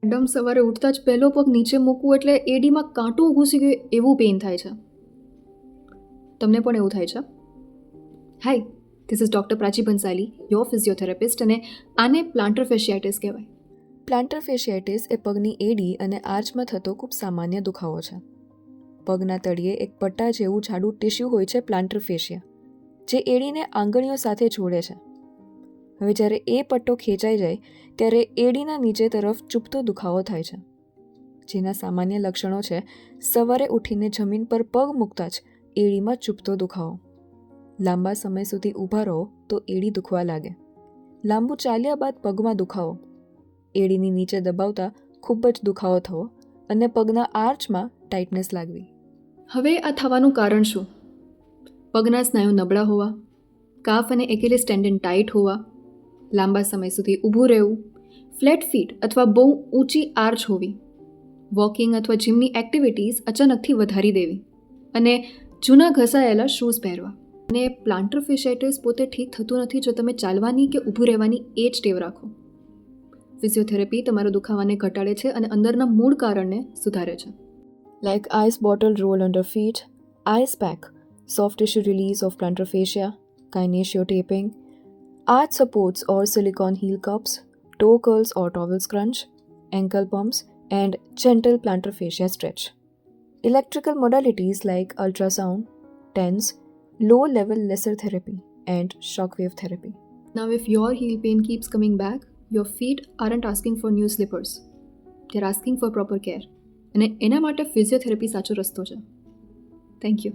એકદમ સવારે ઉઠતા જ પહેલો પગ નીચે મૂકવું એટલે એડીમાં કાંટો ઘૂસી ગયો એવું પેઇન થાય છે. તમને પણ એવું થાય છે? Hi, this is doctor Prachi Bansali, your physiotherapist, અને આને પ્લાન્ટર ફેશિયાઇટિસ કહેવાય. પ્લાન્ટર ફેશિયાઇટિસ એ પગની એડી અને આર્ચમાં થતો ખૂબ સામાન્ય દુખાવો છે. પગના તળિયે એક પટ્ટા જેવું જાડું ટિશ્યુ હોય છે પ્લાન્ટર ફેશિયા, જે એડીને આંગળીઓ સાથે જોડે છે. હવે જ્યારે એ પટ્ટો ખેંચાઈ જાય ત્યારે એડીના નીચે તરફ ચૂપતો દુખાવો થાય છે, જેના સામાન્ય લક્ષણો છે સવારે ઉઠીને જમીન પર પગ મૂકતા જ એડીમાં ચૂપતો દુખાવો, લાંબા સમય સુધી ઊભા રહો તો એડી દુખવા લાગે, લાંબુ ચાલ્યા બાદ પગમાં દુખાવો, એડીની નીચે દબાવતા ખૂબ જ દુખાવો થવો અને પગના આર્ચમાં ટાઇટનેસ લાગવી. હવે આ થવાનું કારણ શું? પગના સ્નાયુ નબળા હોવા, કાફ અને એકેલિસ ટેન્ડન ટાઈટ હોવા, લાંબા સમય સુધી ઊભું રહેવું, ફ્લેટ ફીટ અથવા બહુ ઊંચી આર્ચ હોવી, વોકિંગ અથવા જીમની એક્ટિવિટીઝ અચાનકથી વધારી દેવી, અને જૂના ઘસાયેલા શૂઝ પહેરવા. અને પ્લાન્ટર ફેશિયાઇટિસ પોતે ઠીક થતું નથી જો તમે ચાલવાની કે ઊભું રહેવાની એ જ ટેવ રાખો. ફિઝિયોથેરાપી તમારો દુખાવાને ઘટાડે છે અને અંદરના મૂળ કારણને સુધારે છે. Like ice bottle roll under feet, ice pack, soft tissue release of plantar fascia, kinesio taping, arch supports or silicone heel cups, toe curls or towel scrunch, ankle pumps, and gentle plantar fascia stretch. Electrical modalities like ultrasound, TENS, low-level laser therapy, and shockwave therapy. Now, if your heel pain keeps coming back, your feet aren't asking for new slippers. They're asking for proper care. અને એના માટે physiotherapy સાચો રસ્તો છે. Thank you.